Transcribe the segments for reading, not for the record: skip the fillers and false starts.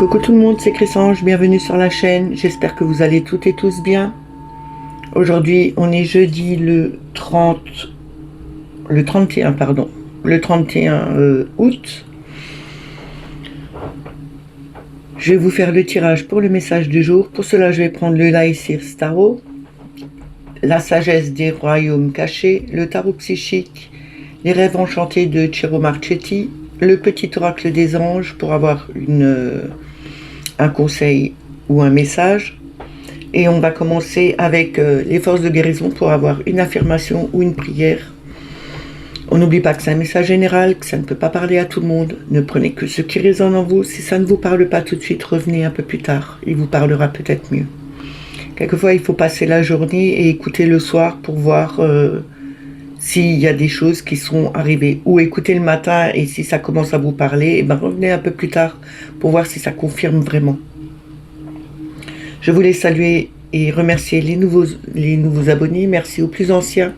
Coucou tout le monde, c'est Chrysange, bienvenue sur la chaîne, j'espère que vous allez toutes et tous bien. Aujourd'hui, on est jeudi le 31 août. Je vais vous faire le tirage pour le message du jour. Pour cela, je vais prendre le Laïcir Tarot, la sagesse des royaumes cachés, le tarot psychique, les rêves enchantés de Ciro Marchetti, le petit oracle des anges pour avoir un conseil ou un message. Et on va commencer avec les forces de guérison pour avoir une affirmation ou une prière. On n'oublie pas que c'est un message général, que ça ne peut pas parler à tout le monde. Ne prenez que ce qui résonne en vous. Si ça ne vous parle pas tout de suite, revenez un peu plus tard. Il vous parlera peut-être mieux. Quelquefois, il faut passer la journée et écouter le soir pour voir s'il y a des choses qui sont arrivées. Ou écouter le matin et si ça commence à vous parler, et ben revenez un peu plus tard pour voir si ça confirme vraiment. Je voulais saluer et remercier les nouveaux abonnés. Merci aux plus anciens.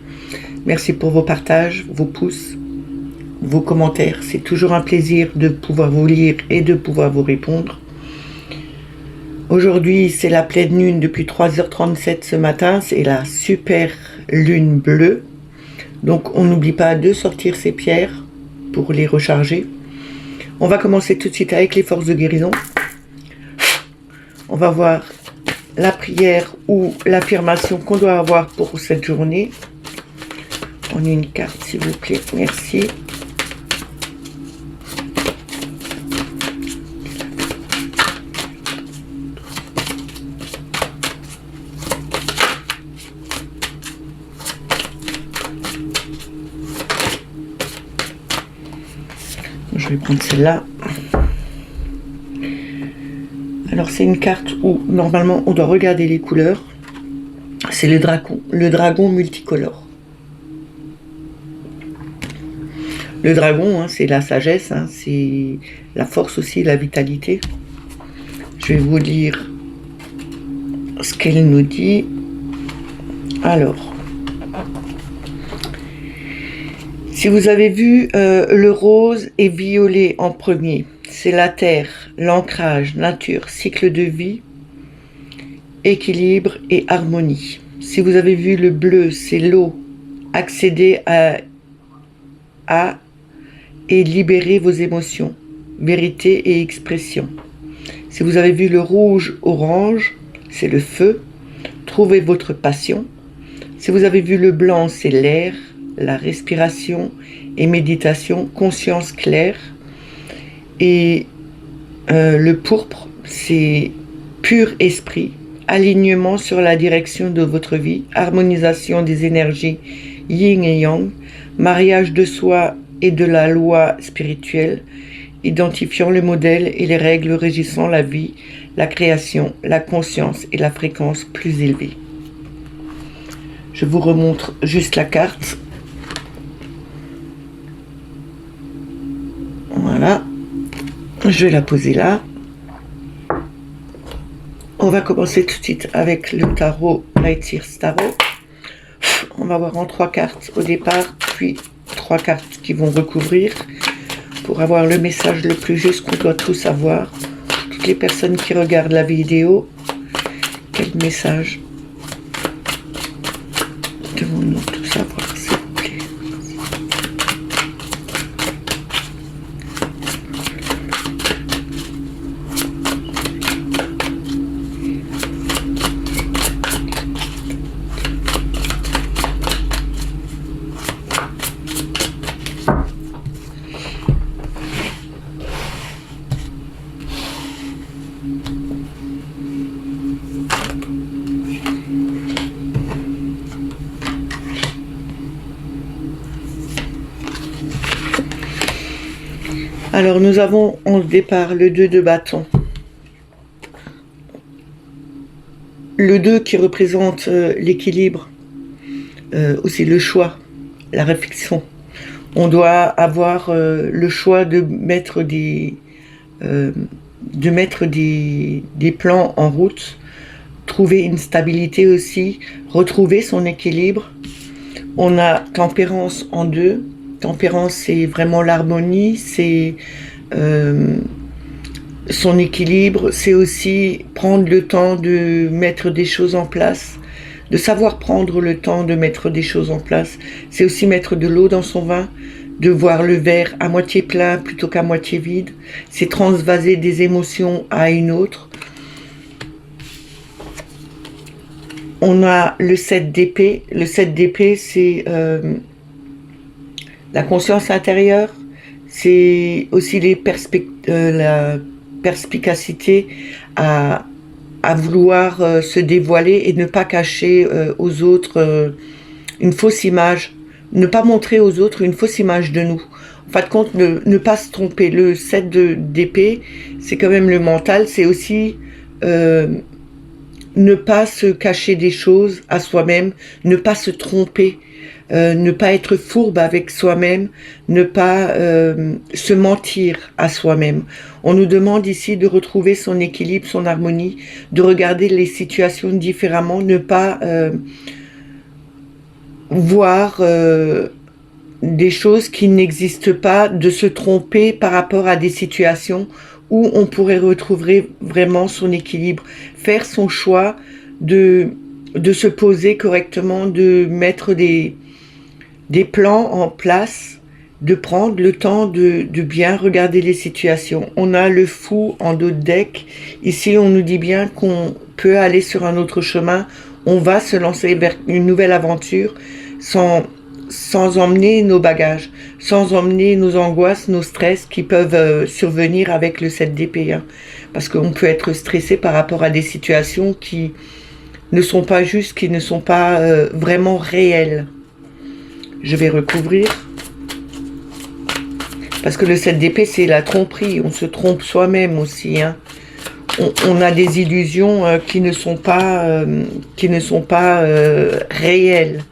Merci pour vos partages, vos pouces, vos commentaires. C'est toujours un plaisir de pouvoir vous lire et de pouvoir vous répondre. Aujourd'hui, c'est la pleine lune depuis 3h37 ce matin. C'est la super lune bleue. Donc, on n'oublie pas de sortir ses pierres pour les recharger. On va commencer tout de suite avec les forces de guérison. On va voir la prière ou l'affirmation qu'on doit avoir pour cette journée. On a une carte, s'il vous plaît. Merci. Je vais prendre celle-là. Alors, c'est une carte où, normalement, on doit regarder les couleurs. C'est le dragon multicolore. Le dragon, c'est la sagesse, c'est la force aussi, la vitalité. Je vais vous lire ce qu'elle nous dit. Alors, si vous avez vu le rose et violet en premier, c'est la terre, l'ancrage, nature, cycle de vie, équilibre et harmonie. Si vous avez vu le bleu, c'est l'eau, accéder à et libérer vos émotions, vérité et expression. Si vous avez vu le rouge-orange, c'est le feu, trouvez votre passion. Si vous avez vu le blanc, c'est l'air, la respiration et méditation, conscience claire. Et le pourpre, c'est pur esprit, alignement sur la direction de votre vie, harmonisation des énergies yin et yang, mariage de soi et de la loi spirituelle, identifiant le modèle et les règles régissant la vie, la création, la conscience et la fréquence plus élevée. Je vous remontre juste la carte. Voilà. Je vais la poser là. On va commencer tout de suite avec le tarot Laïcir Tarot. On va voir en 3 cartes au départ, puis 3 cartes qui vont recouvrir pour avoir le message le plus juste qu'on doit tous avoir. Toutes les personnes qui regardent la vidéo, quel message devons-nous tous avoir, s'il vous plaît? Alors, nous avons au départ le 2 de bâton. Le 2 qui représente l'équilibre, aussi le choix, la réflexion. On doit avoir le choix de mettre des plans en route, trouver une stabilité aussi, retrouver son équilibre. On a tempérance en 2. Tempérance, c'est vraiment l'harmonie, c'est son équilibre, c'est aussi prendre le temps de mettre des choses en place, de savoir prendre le temps de mettre des choses en place. C'est aussi mettre de l'eau dans son vin, de voir le verre à moitié plein plutôt qu'à moitié vide. C'est transvaser des émotions à une autre. On a le 7 d'épée. Le 7 d'épée, c'est la conscience intérieure. C'est aussi la perspicacité à vouloir se dévoiler et ne pas cacher aux autres une fausse image, ne pas montrer aux autres une fausse image de nous. En fin de compte, ne pas se tromper. Le 7 d'épée, c'est quand même le mental, c'est aussi ne pas se cacher des choses à soi-même, ne pas se tromper, ne pas être fourbe avec soi-même, ne pas se mentir à soi-même. On nous demande ici de retrouver son équilibre, son harmonie, de regarder les situations différemment, ne pas voir des choses qui n'existent pas, de se tromper par rapport à des situations où on pourrait retrouver vraiment son équilibre, faire son choix de se poser correctement, de mettre des plans en place, de prendre le temps de bien regarder les situations. On a le fou en dos de deck. Ici, on nous dit bien qu'on peut aller sur un autre chemin. On va se lancer vers une nouvelle aventure sans emmener nos bagages, sans emmener nos angoisses, nos stress qui peuvent survenir avec le 7 d'épée. Hein. Parce qu'on peut être stressé par rapport à des situations qui ne sont pas justes, qui ne sont pas vraiment réelles. Je vais recouvrir. Parce que le 7 d'épée, c'est la tromperie. On se trompe soi-même aussi. Hein. On a des illusions qui ne sont pas réelles.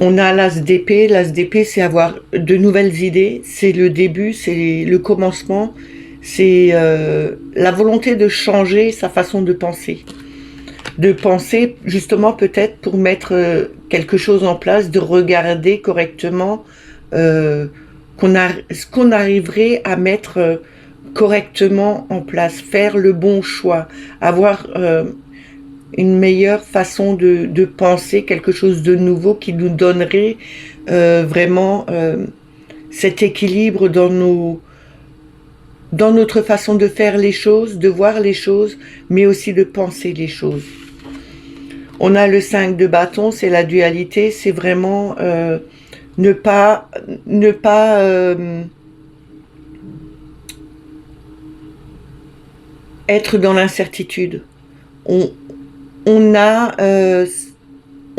On a l'as d'épée. L'as d'épée, c'est avoir de nouvelles idées. C'est le début, c'est le commencement. C'est la volonté de changer sa façon de penser. De penser justement peut-être pour mettre quelque chose en place, de regarder correctement ce qu'on arriverait à mettre correctement en place. Faire le bon choix. Avoir une meilleure façon de penser, quelque chose de nouveau qui nous donnerait vraiment cet équilibre dans notre façon de faire les choses, de voir les choses, mais aussi de penser les choses. On a le 5 de bâton, c'est la dualité, c'est vraiment ne pas être dans l'incertitude. On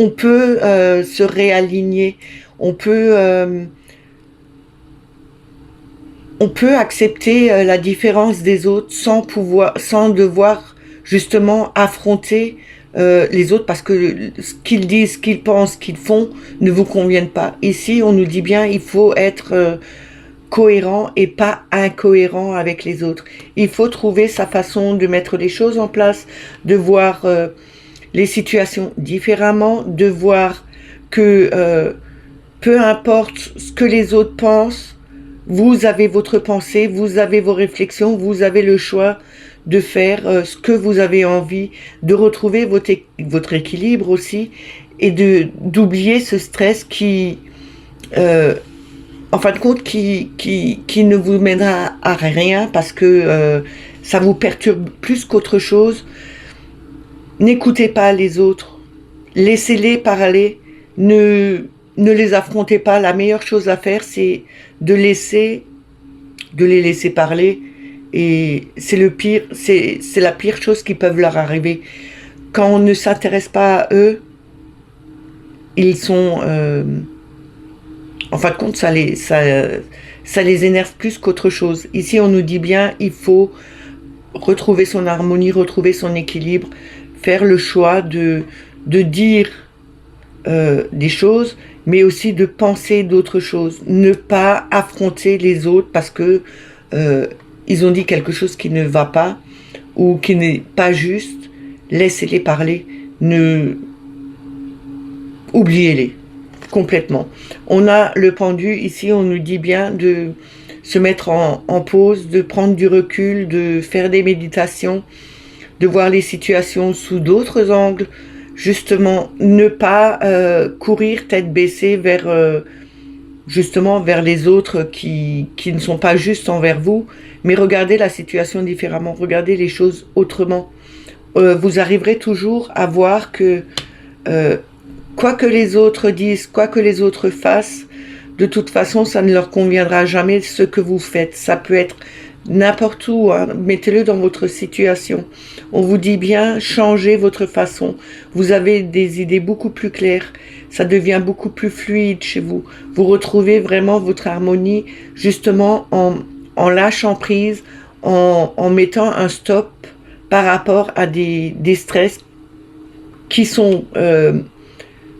peut se réaligner, on peut accepter la différence des autres sans devoir justement affronter les autres parce que ce qu'ils disent, ce qu'ils pensent, ce qu'ils font ne vous conviennent pas. Ici, on nous dit bien il faut être cohérent et pas incohérent avec les autres. Il faut trouver sa façon de mettre les choses en place, de voir les situations différemment, de voir que peu importe ce que les autres pensent, vous avez votre pensée, vous avez vos réflexions, vous avez le choix de faire ce que vous avez envie, de retrouver votre équilibre aussi et d'oublier ce stress qui, en fin de compte, qui ne vous mènera à rien parce que ça vous perturbe plus qu'autre chose. N'écoutez pas les autres, laissez-les parler, ne les affrontez pas. La meilleure chose à faire, c'est de les laisser parler. Et c'est la pire chose qui peut leur arriver. Quand on ne s'intéresse pas à eux, ils sont... en fin de compte, ça les énerve plus qu'autre chose. Ici, on nous dit bien, il faut retrouver son harmonie, retrouver son équilibre, faire le choix de dire des choses, mais aussi de penser d'autres choses. Ne pas affronter les autres parce que ils ont dit quelque chose qui ne va pas ou qui n'est pas juste, laissez-les parler, oubliez-les complètement. On a le pendu, ici on nous dit bien de se mettre en pause, de prendre du recul, de faire des méditations, de voir les situations sous d'autres angles, justement ne pas courir tête baissée vers justement vers les autres qui ne sont pas justes envers vous, mais regardez la situation différemment, regardez les choses autrement. Vous arriverez toujours à voir que quoi que les autres disent, quoi que les autres fassent, de toute façon, ça ne leur conviendra jamais ce que vous faites. Ça peut être n'importe où, hein. Mettez-le dans votre situation. On vous dit bien, changez votre façon. Vous avez des idées beaucoup plus claires. Ça devient beaucoup plus fluide chez vous. Vous retrouvez vraiment votre harmonie, justement en lâchant prise, en mettant un stop par rapport à des stress qui sont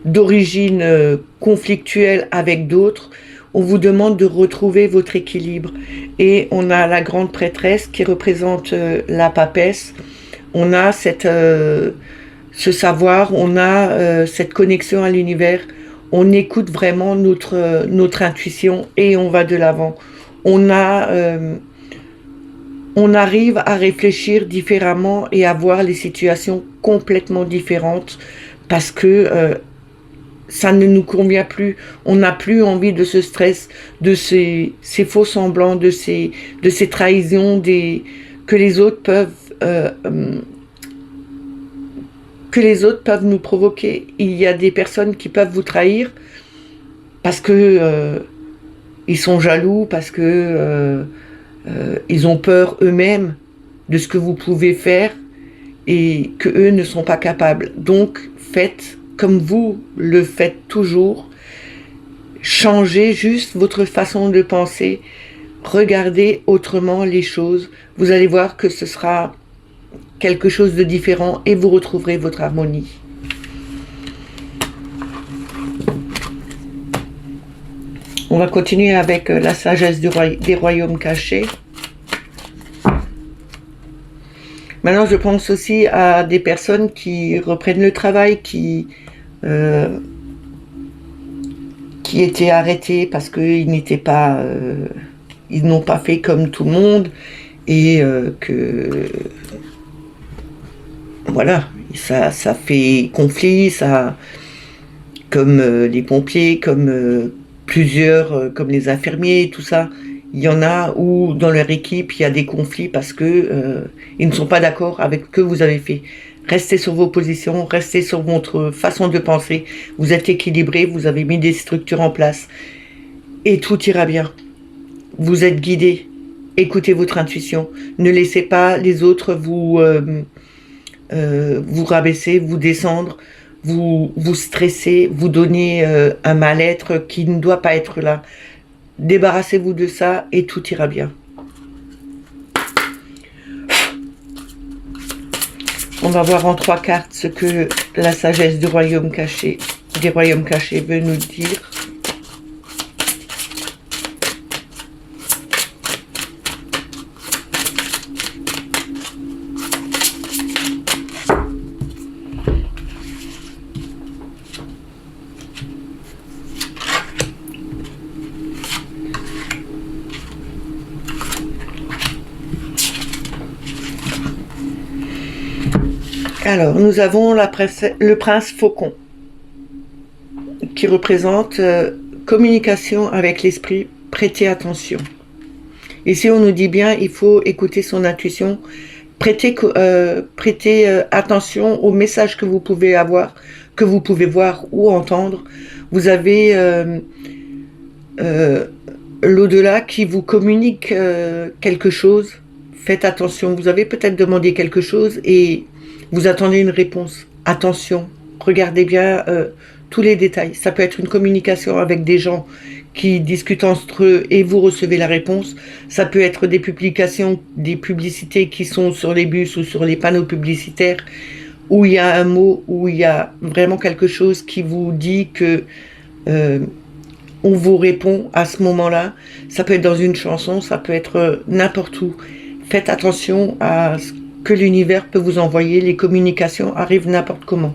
d'origine conflictuelle avec d'autres. On vous demande de retrouver votre équilibre. Et on a la grande prêtresse qui représente la papesse. On a ce savoir, on a cette connexion à l'univers. On écoute vraiment notre intuition et on va de l'avant. On arrive à réfléchir différemment et à voir les situations complètement différentes parce que ça ne nous convient plus. On n'a plus envie de ce stress, de ces faux semblants, de ces trahisons que les autres peuvent nous provoquer. Il y a des personnes qui peuvent vous trahir parce que ils sont jaloux, parce que ils ont peur eux-mêmes de ce que vous pouvez faire et que eux ne sont pas capables. Donc faites comme vous le faites toujours, changez juste votre façon de penser, regardez autrement les choses, vous allez voir que ce sera quelque chose de différent et vous retrouverez votre harmonie. On va continuer avec la sagesse des royaumes cachés. Maintenant, je pense aussi à des personnes qui reprennent le travail, qui étaient arrêtés parce qu'ils n'étaient pas, ils n'ont pas fait comme tout le monde et que voilà, ça fait conflit, ça, comme les pompiers, comme plusieurs, comme les infirmiers, tout ça. Il y en a où dans leur équipe il y a des conflits parce que ils ne sont pas d'accord avec ce que vous avez fait. Restez sur vos positions, restez sur votre façon de penser. Vous êtes équilibré, vous avez mis des structures en place et tout ira bien. Vous êtes guidé. Écoutez votre intuition. Ne laissez pas les autres vous rabaisser, vous descendre, vous stresser, vous donner un mal-être qui ne doit pas être là. Débarrassez-vous de ça et tout ira bien. On va voir en 3 cartes ce que la sagesse des royaumes cachés veut nous dire. Alors, nous avons le prince faucon, qui représente communication avec l'esprit, prêtez attention. Ici, on nous dit bien, il faut écouter son intuition, prêtez attention aux messages que vous pouvez avoir, que vous pouvez voir ou entendre. Vous avez l'au-delà qui vous communique quelque chose. Faites attention, vous avez peut-être demandé quelque chose et vous attendez une réponse. Attention, regardez bien tous les détails. Ça peut être une communication avec des gens qui discutent entre eux et vous recevez la réponse. Ça peut être des publications, des publicités qui sont sur les bus ou sur les panneaux publicitaires où il y a un mot, où il y a vraiment quelque chose qui vous dit que on vous répond à ce moment-là. Ça peut être dans une chanson, ça peut être n'importe où. Faites attention à ce que l'univers peut vous envoyer. Les communications arrivent n'importe comment.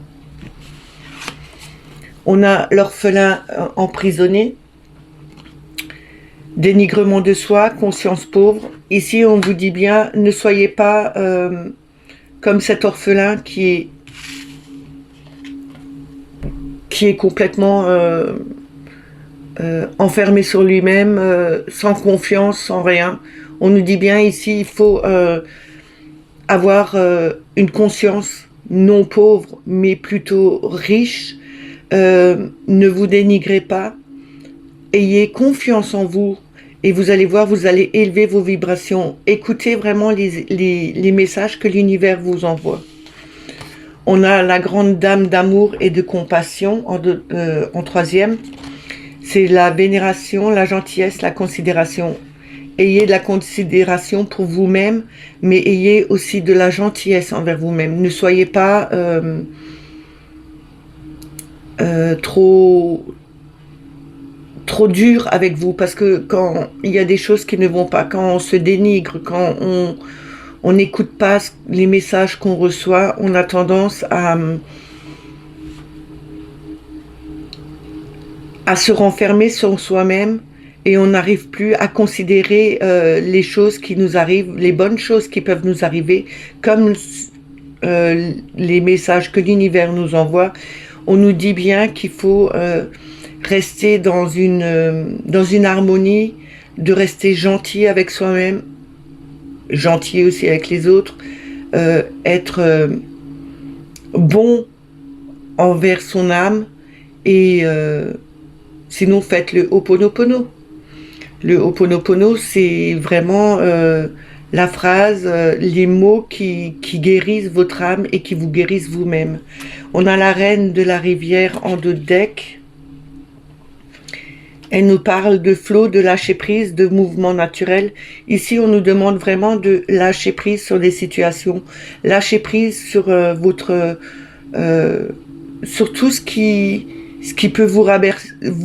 On a l'orphelin emprisonné, dénigrement de soi, conscience pauvre. Ici, on vous dit bien, ne soyez pas comme cet orphelin qui est complètement enfermé sur lui-même, sans confiance, sans rien. On nous dit bien ici, il faut avoir une conscience non pauvre, mais plutôt riche. Ne vous dénigrez pas. Ayez confiance en vous. Et vous allez voir, vous allez élever vos vibrations. Écoutez vraiment les messages que l'univers vous envoie. On a la grande dame d'amour et de compassion en troisième. C'est la vénération, la gentillesse, la considération. Ayez de la considération pour vous-même, mais ayez aussi de la gentillesse envers vous-même. Ne soyez pas trop dur avec vous, parce que quand il y a des choses qui ne vont pas, quand on se dénigre, quand on n'écoute pas les messages qu'on reçoit, on a tendance à se renfermer sur soi-même et on n'arrive plus à considérer les choses qui nous arrivent, les bonnes choses qui peuvent nous arriver, comme les messages que l'univers nous envoie. On nous dit bien qu'il faut rester dans une harmonie, de rester gentil avec soi-même, gentil aussi avec les autres, être bon envers son âme, et sinon faites le Ho'oponopono. Le Ho'oponopono, c'est vraiment la phrase, les mots qui guérissent votre âme et qui vous guérissent vous-même. On a la reine de la rivière en 2 decks. Elle nous parle de flot, de lâcher prise, de mouvement naturel. Ici, on nous demande vraiment de lâcher prise sur des situations, lâcher prise sur sur tout ce qui peut vous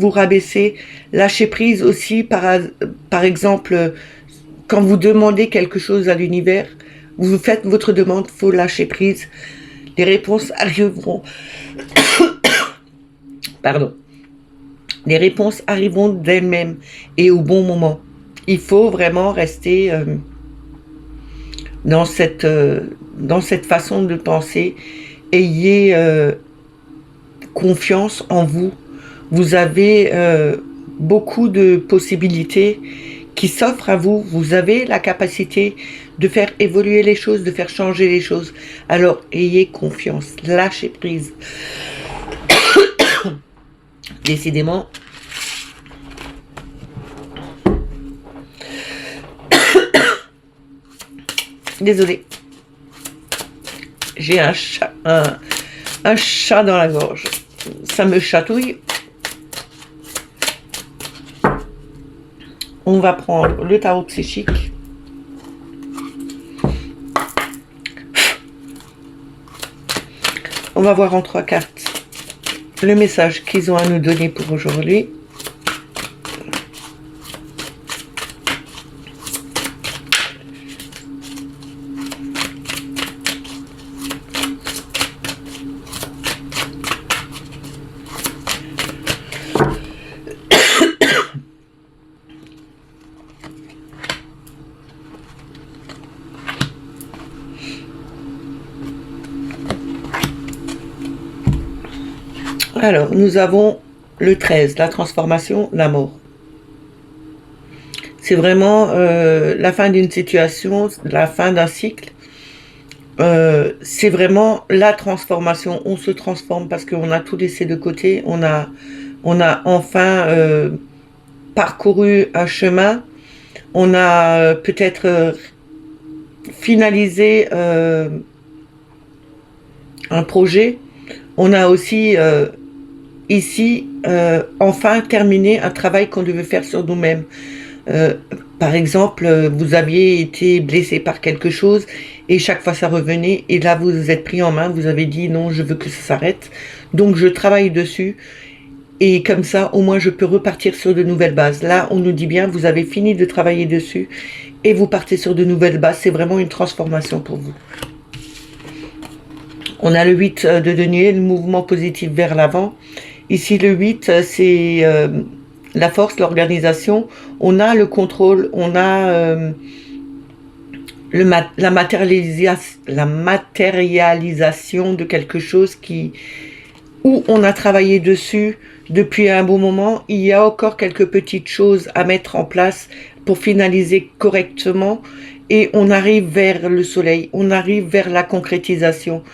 rabaisser. Lâcher prise aussi, par exemple, quand vous demandez quelque chose à l'univers, vous faites votre demande, il faut lâcher prise. Les réponses arriveront. Pardon. Les réponses arriveront d'elles-mêmes et au bon moment. Il faut vraiment rester dans cette façon de penser. Ayez confiance en vous. Vous avez beaucoup de possibilités qui s'offrent à vous. Vous avez la capacité de faire évoluer les choses, de faire changer les choses. Alors, ayez confiance, lâchez prise. Décidément, désolé, j'ai un chat dans la gorge, ça me chatouille. On va prendre le tarot psychique. On va voir en 3 cartes le message qu'ils ont à nous donner pour aujourd'hui. Alors, nous avons le 13, la transformation, la mort. C'est vraiment la fin d'une situation, la fin d'un cycle. C'est vraiment la transformation. On se transforme parce qu'on a tout laissé de côté. On a enfin parcouru un chemin. On a peut-être finalisé un projet. On a aussi ici enfin terminé un travail qu'on devait faire sur nous-mêmes. Par exemple, vous aviez été blessé par quelque chose et chaque fois ça revenait, et là vous vous êtes pris en main, vous avez dit non, je veux que ça s'arrête, donc je travaille dessus. Et comme ça, au moins, je peux repartir sur de nouvelles bases. Là, on nous dit bien, vous avez fini de travailler dessus et vous partez sur de nouvelles bases. C'est vraiment une transformation pour vous. On a le 8 de denier, le mouvement positif vers l'avant. Ici, le 8, c'est la force, l'organisation. On a le contrôle, on a la matérialisation de quelque chose où on a travaillé dessus depuis un bon moment. Il y a encore quelques petites choses à mettre en place pour finaliser correctement et on arrive vers le soleil, on arrive vers la concrétisation.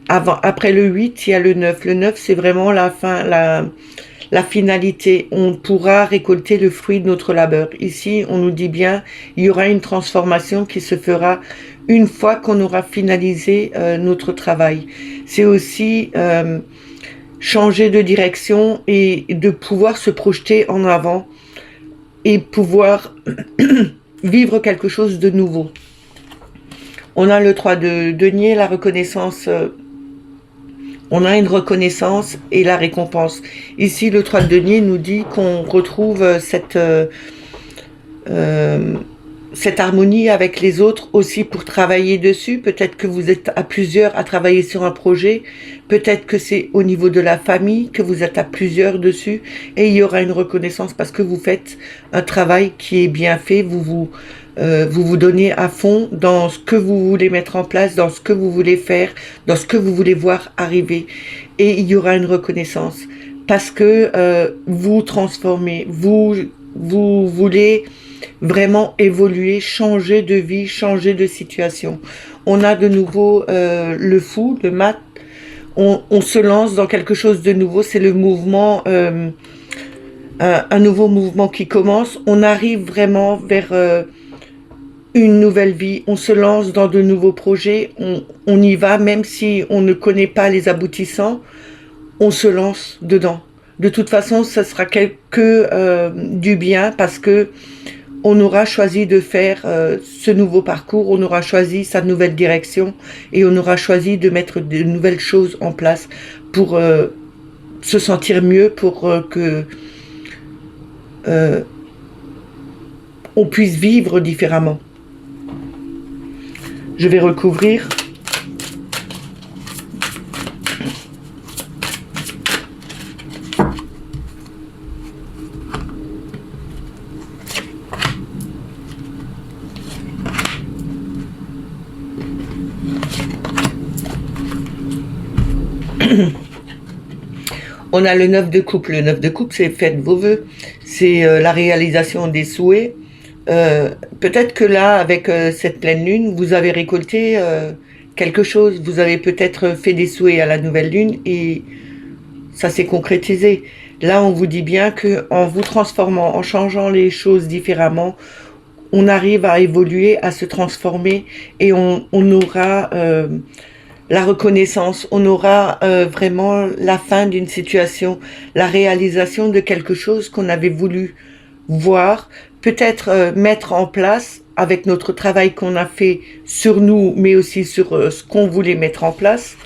Après le 8, il y a le 9. Le 9, c'est vraiment la fin, la finalité. On pourra récolter le fruit de notre labeur. Ici, on nous dit bien, il y aura une transformation qui se fera une fois qu'on aura finalisé notre travail. C'est aussi changer de direction et de pouvoir se projeter en avant et pouvoir vivre quelque chose de nouveau. On a le 3 de denier, la reconnaissance. On a une reconnaissance et la récompense. Ici, le 3 de denier nous dit qu'on retrouve cette harmonie avec les autres aussi pour travailler dessus. Peut-être que vous êtes à plusieurs à travailler sur un projet. Peut-être que c'est au niveau de la famille que vous êtes à plusieurs dessus. Et il y aura une reconnaissance parce que vous faites un travail qui est bien fait. Vous vous donnez à fond dans ce que vous voulez mettre en place, dans ce que vous voulez faire, dans ce que vous voulez voir arriver. Et il y aura une reconnaissance parce que vous transformez, vous voulez vraiment évoluer, changer de vie, changer de situation. On a de nouveau le fou, le mat. On se lance dans quelque chose de nouveau. C'est le mouvement, un nouveau mouvement qui commence. On arrive vraiment vers une nouvelle vie, on se lance dans de nouveaux projets, on y va, même si on ne connaît pas les aboutissants, on se lance dedans. De toute façon, ça sera que du bien parce que on aura choisi de faire ce nouveau parcours, on aura choisi sa nouvelle direction et on aura choisi de mettre de nouvelles choses en place pour se sentir mieux, pour que on puisse vivre différemment. Je vais recouvrir. On a le 9 de coupe. Le 9 de coupe, c'est faites vos vœux. C'est la réalisation des souhaits. Peut-être que là, avec cette pleine lune, vous avez récolté quelque chose. Vous avez peut-être fait des souhaits à la nouvelle lune et ça s'est concrétisé. Là, on vous dit bien que en vous transformant, en changeant les choses différemment, on arrive à évoluer, à se transformer et on aura la reconnaissance, on aura vraiment la fin d'une situation, la réalisation de quelque chose qu'on avait voulu voir, peut-être mettre en place avec notre travail qu'on a fait sur nous, mais aussi sur ce qu'on voulait mettre en place.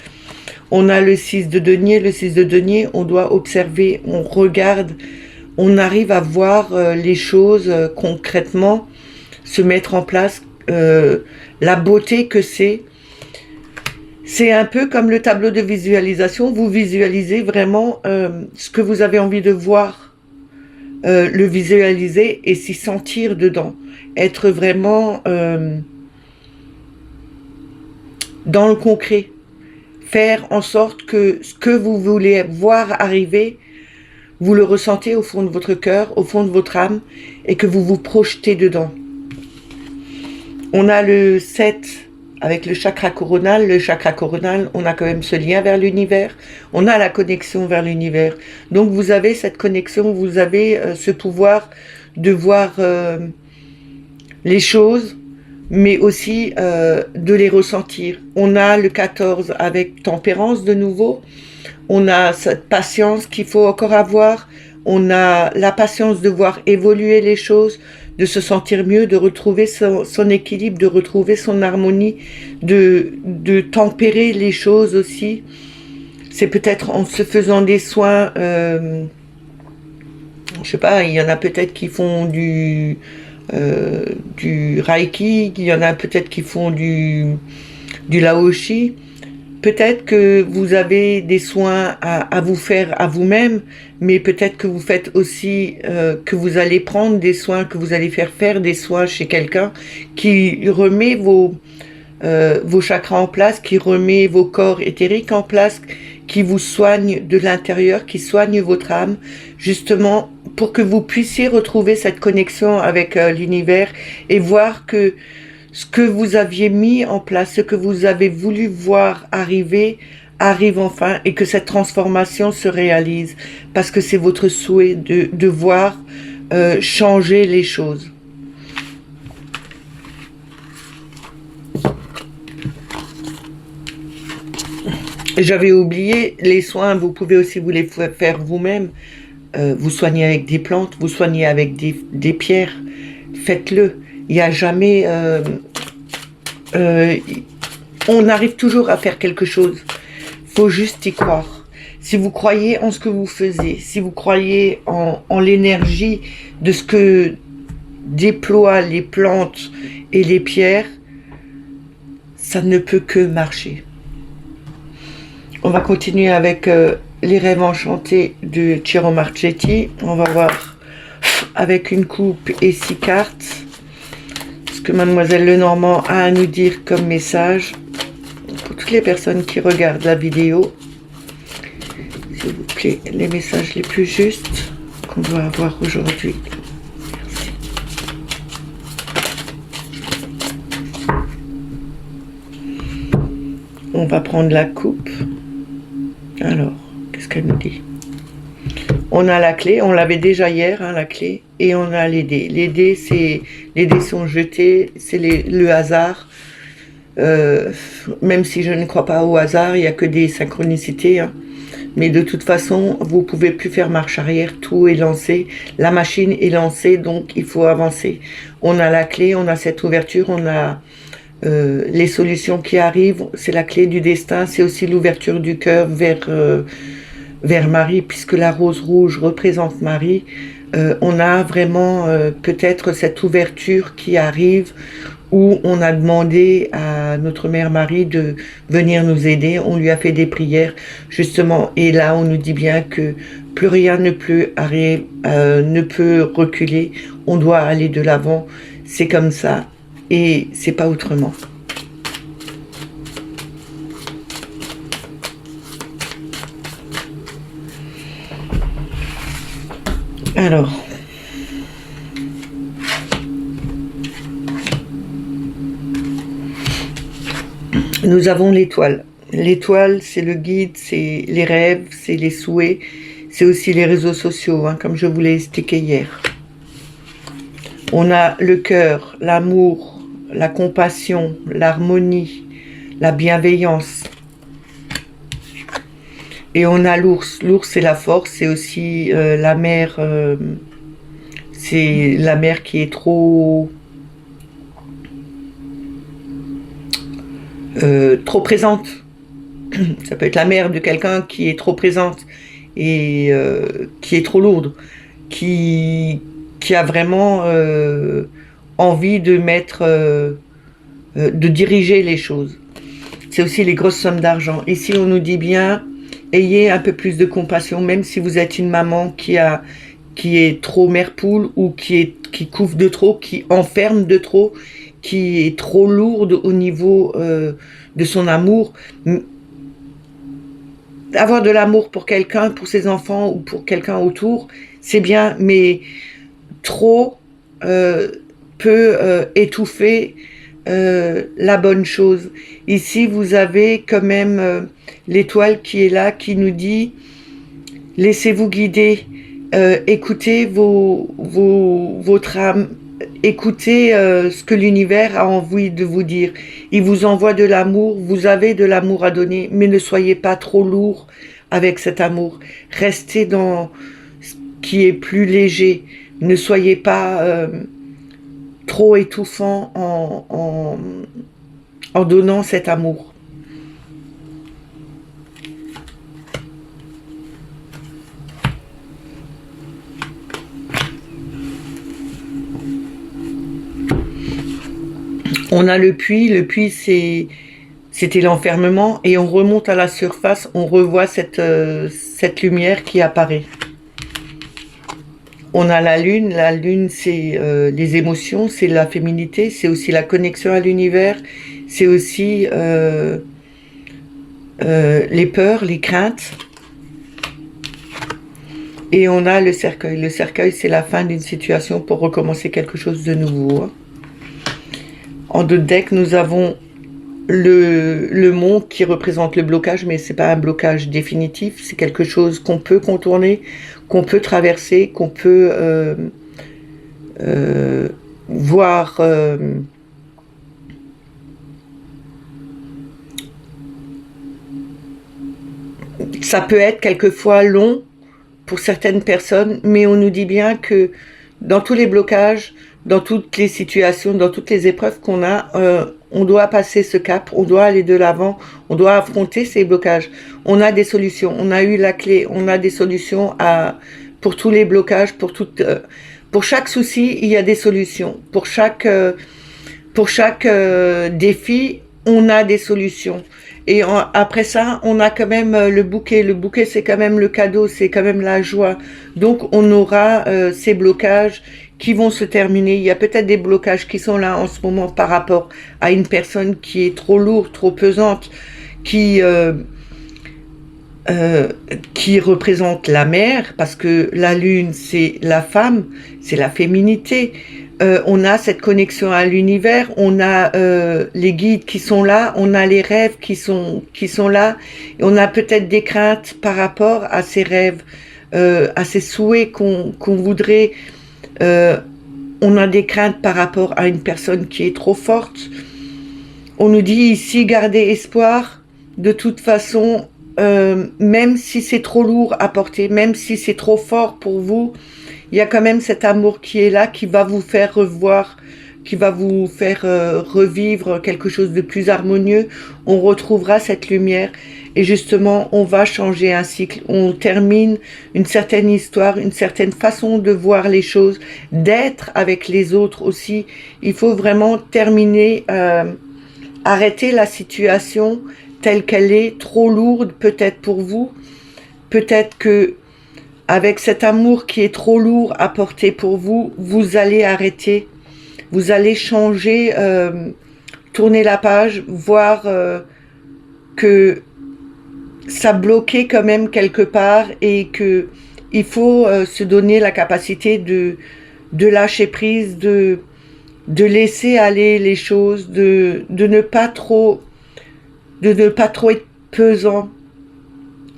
On a le 6 de denier. Le 6 de denier, on doit observer, on regarde, on arrive à voir les choses concrètement se mettre en place, la beauté que c'est. C'est un peu comme le tableau de visualisation. Vous visualisez vraiment ce que vous avez envie de voir, le visualiser et s'y sentir dedans. Être vraiment dans le concret. Faire en sorte que ce que vous voulez voir arriver, vous le ressentez au fond de votre cœur, au fond de votre âme, et que vous vous projetez dedans. On a le 7 avec le chakra coronal. Le chakra coronal, on a quand même ce lien vers l'univers. On a la connexion vers l'univers. Donc vous avez cette connexion, vous avez ce pouvoir de voir les choses, mais aussi de les ressentir. On a le 14 avec tempérance de nouveau. On a cette patience qu'il faut encore avoir. On a la patience de voir évoluer les choses, de se sentir mieux, de retrouver son équilibre, de retrouver son harmonie, de tempérer les choses aussi. C'est peut-être en se faisant des soins je sais pas, il y en a peut-être qui font du Reiki, il y en a peut-être qui font du Laoshi. Peut-être que vous avez des soins à vous faire à vous-même, mais peut-être que vous faites aussi, que vous allez prendre des soins, que vous allez faire des soins chez quelqu'un qui remet vos chakras en place, qui remet vos corps éthériques en place, qui vous soigne de l'intérieur, qui soigne votre âme, justement pour que vous puissiez retrouver cette connexion avec l'univers et voir que ce que vous aviez mis en place, ce que vous avez voulu voir arriver, arrive enfin et que cette transformation se réalise parce que c'est votre souhait de voir changer les choses. J'avais oublié, les soins, vous pouvez aussi vous les faire vous-même. Vous soignez avec des plantes, vous soignez avec des pierres. Faites-le. Il n'y a jamais... on arrive toujours à faire quelque chose. Il faut juste y croire. Si vous croyez en ce que vous faisiez, si vous croyez en l'énergie de ce que déploient les plantes et les pierres, ça ne peut que marcher. On va continuer avec les rêves enchantés de Ciro Marchetti. On va voir avec une coupe et 6 cartes ce que Mademoiselle Lenormand a à nous dire comme message pour toutes les personnes qui regardent la vidéo. S'il vous plaît, les messages les plus justes qu'on doit avoir aujourd'hui. Merci. On va prendre la coupe. Alors, qu'est-ce qu'elle nous dit? On a la clé, on l'avait déjà hier, hein, la clé, et on a les dés. Les dés sont jetés, c'est le hasard. Même si je ne crois pas au hasard, il n'y a que des synchronicités. Hein. Mais de toute façon, vous ne pouvez plus faire marche arrière, tout est lancé. La machine est lancée, donc il faut avancer. On a la clé, on a cette ouverture, on a... les solutions qui arrivent, c'est la clé du destin, c'est aussi l'ouverture du cœur vers Marie, puisque la rose rouge représente Marie. On a vraiment peut-être cette ouverture qui arrive où on a demandé à notre mère Marie de venir nous aider. On lui a fait des prières justement, et là on nous dit bien que plus rien ne peut reculer. On doit aller de l'avant. C'est comme ça. Et c'est pas autrement. Alors, nous avons l'étoile. L'étoile, c'est le guide, c'est les rêves, c'est les souhaits, c'est aussi les réseaux sociaux, hein, comme je vous l'ai expliqué hier. On a le cœur, l'amour, la compassion, l'harmonie, la bienveillance. Et on a l'ours. L'ours, c'est la force, c'est aussi la mère. C'est la mère qui est trop présente. Ça peut être la mère de quelqu'un qui est trop présente et qui est trop lourde, qui a vraiment envie de mettre, de diriger les choses. C'est aussi les grosses sommes d'argent. Ici, on nous dit bien, ayez un peu plus de compassion, même si vous êtes une maman qui est trop mère poule ou qui couvre de trop, qui enferme de trop, qui est trop lourde au niveau de son amour. Avoir de l'amour pour quelqu'un, pour ses enfants ou pour quelqu'un autour, c'est bien, mais trop peut étouffer la bonne chose. Ici, vous avez quand même l'étoile qui est là, qui nous dit laissez-vous guider, écoutez votre âme, écoutez ce que l'univers a envie de vous dire. Il vous envoie de l'amour, vous avez de l'amour à donner, mais ne soyez pas trop lourd avec cet amour. Restez dans ce qui est plus léger. Ne soyez pas trop étouffant en donnant cet amour. On a le puits c'était l'enfermement, et on remonte à la surface, on revoit cette lumière qui apparaît. On a la lune c'est les émotions, c'est la féminité, c'est aussi la connexion à l'univers, c'est aussi les peurs, les craintes. Et on a le cercueil. Le cercueil, c'est la fin d'une situation pour recommencer quelque chose de nouveau. En deux decks, nous avons le mont qui représente le blocage, mais c'est pas un blocage définitif, c'est quelque chose qu'on peut contourner, qu'on peut traverser, qu'on peut voir. Ça peut être quelquefois long pour certaines personnes, mais on nous dit bien que dans tous les blocages, dans toutes les situations, dans toutes les épreuves qu'on a, on doit passer ce cap, on doit aller de l'avant, on doit affronter ces blocages. On a des solutions, on a eu la clé, on a des solutions pour tous les blocages, pour chaque souci, il y a des solutions. Pour chaque défi, on a des solutions. Et après ça, on a quand même le bouquet. Le bouquet, c'est quand même le cadeau, c'est quand même la joie. Donc, on aura ces blocages qui vont se terminer. Il y a peut-être des blocages qui sont là en ce moment par rapport à une personne qui est trop lourde, trop pesante, qui représente la mère, parce que la lune, c'est la femme, c'est la féminité. On a cette connexion à l'univers, on a les guides qui sont là, on a les rêves qui sont là, et on a peut-être des craintes par rapport à ces rêves, à ces souhaits qu'on voudrait. On a des craintes par rapport à une personne qui est trop forte. On nous dit ici, gardez espoir, de toute façon, même si c'est trop lourd à porter, même si c'est trop fort pour vous, il y a quand même cet amour qui est là, qui va vous faire revoir, qui va vous faire revivre quelque chose de plus harmonieux. On retrouvera cette lumière et justement, on va changer un cycle. On termine une certaine histoire, une certaine façon de voir les choses, d'être avec les autres aussi. Il faut vraiment terminer, arrêter la situation telle qu'elle est, trop lourde peut-être pour vous. Peut-être que avec cet amour qui est trop lourd à porter pour vous, vous allez arrêter, vous allez changer, tourner la page, voir que ça bloquait quand même quelque part et que il faut se donner la capacité de lâcher prise, de laisser aller les choses, de ne pas trop être pesant.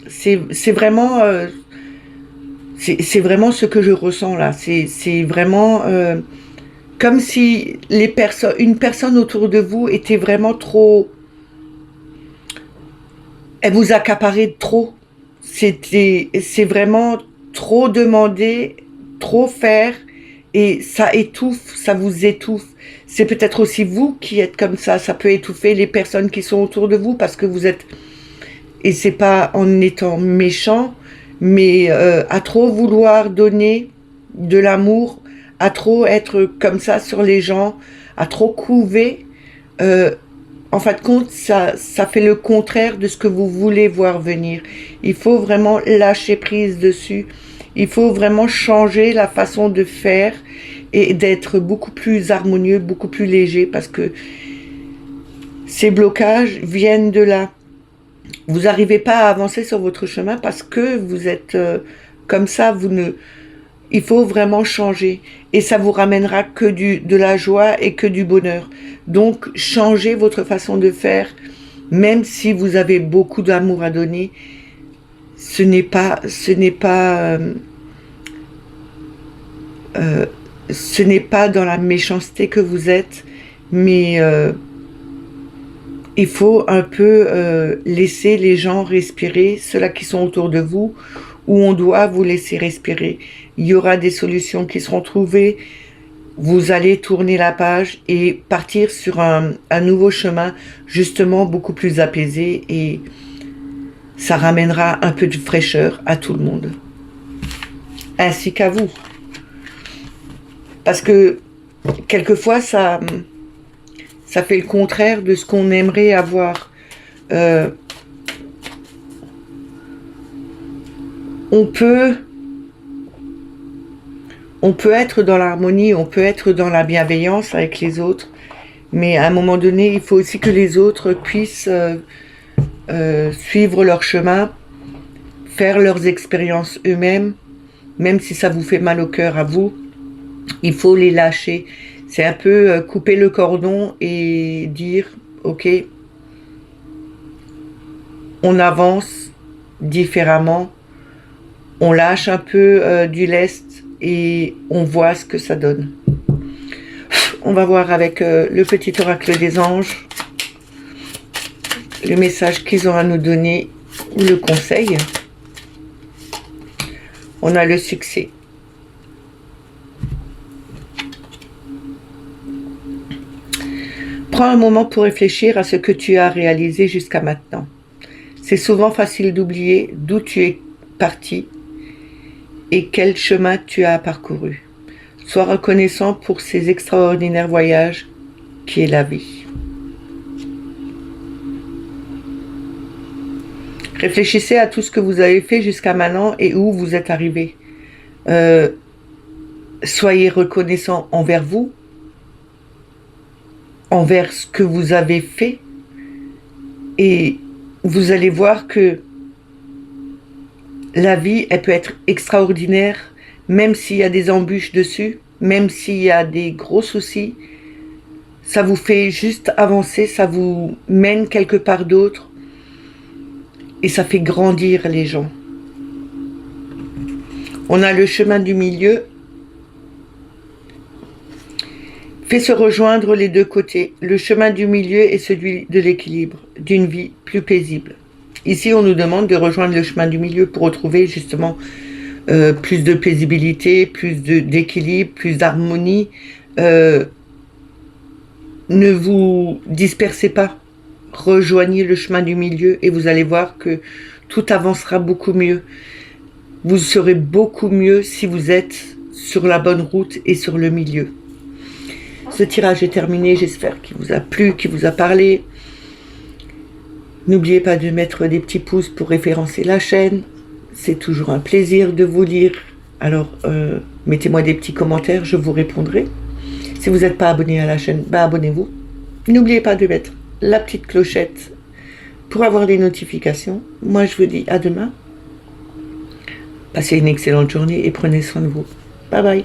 C'est vraiment c'est vraiment ce que je ressens là. C'est vraiment comme si une personne autour de vous était vraiment trop. Elle vous accaparait trop. C'est vraiment trop demander, trop faire, et ça étouffe, ça vous étouffe. C'est peut-être aussi vous qui êtes comme ça. Ça peut étouffer les personnes qui sont autour de vous parce que vous êtes. Et c'est pas en étant méchant, mais à trop vouloir donner de l'amour, à trop être comme ça sur les gens, à trop couver, en fin de compte, ça fait le contraire de ce que vous voulez voir venir. Il faut vraiment lâcher prise dessus. Il faut vraiment changer la façon de faire et d'être beaucoup plus harmonieux, beaucoup plus léger, parce que ces blocages viennent de là. Vous n'arrivez pas à avancer sur votre chemin parce que vous êtes comme ça. Il faut vraiment changer, et ça vous ramènera que de la joie et que du bonheur. Donc, changez votre façon de faire, même si vous avez beaucoup d'amour à donner. Ce n'est pas dans la méchanceté que vous êtes, mais il faut un peu laisser les gens respirer, ceux-là qui sont autour de vous, où on doit vous laisser respirer. Il y aura des solutions qui seront trouvées. Vous allez tourner la page et partir sur un nouveau chemin, justement beaucoup plus apaisé, et ça ramènera un peu de fraîcheur à tout le monde, ainsi qu'à vous. Parce que quelquefois, ça Ça fait le contraire de ce qu'on aimerait avoir. On peut être dans l'harmonie, on peut être dans la bienveillance avec les autres, mais à un moment donné, il faut aussi que les autres puissent suivre leur chemin, faire leurs expériences eux-mêmes, même si ça vous fait mal au cœur à vous, il faut les lâcher. C'est un peu couper le cordon et dire, ok, on avance différemment, on lâche un peu du lest et on voit ce que ça donne. On va voir avec le petit oracle des anges le message qu'ils ont à nous donner, ou le conseil. On a le succès. Prends un moment pour réfléchir à ce que tu as réalisé jusqu'à maintenant. C'est souvent facile d'oublier d'où tu es parti et quel chemin tu as parcouru. Sois reconnaissant pour ces extraordinaires voyages qui est la vie. Réfléchissez à tout ce que vous avez fait jusqu'à maintenant et où vous êtes arrivé. Soyez reconnaissant envers vous, envers ce que vous avez fait, et vous allez voir que la vie, elle peut être extraordinaire, même s'il y a des embûches dessus, même s'il y a des gros soucis. Ça vous fait juste avancer, ça vous mène quelque part d'autre, et ça fait grandir les gens. On a le chemin du milieu. Fait se rejoindre les deux côtés. Le chemin du milieu est celui de l'équilibre, d'une vie plus paisible. Ici, on nous demande de rejoindre le chemin du milieu pour retrouver justement plus de paisibilité, plus d'équilibre, plus d'harmonie. Ne vous dispersez pas. Rejoignez le chemin du milieu et vous allez voir que tout avancera beaucoup mieux. Vous serez beaucoup mieux si vous êtes sur la bonne route et sur le milieu. Ce tirage est terminé, j'espère qu'il vous a plu, qu'il vous a parlé. N'oubliez pas de mettre des petits pouces pour référencer la chaîne. C'est toujours un plaisir de vous lire. Alors, mettez-moi des petits commentaires, je vous répondrai. Si vous n'êtes pas abonné à la chaîne, abonnez-vous. N'oubliez pas de mettre la petite clochette pour avoir les notifications. Moi, je vous dis à demain. Passez une excellente journée et prenez soin de vous. Bye bye.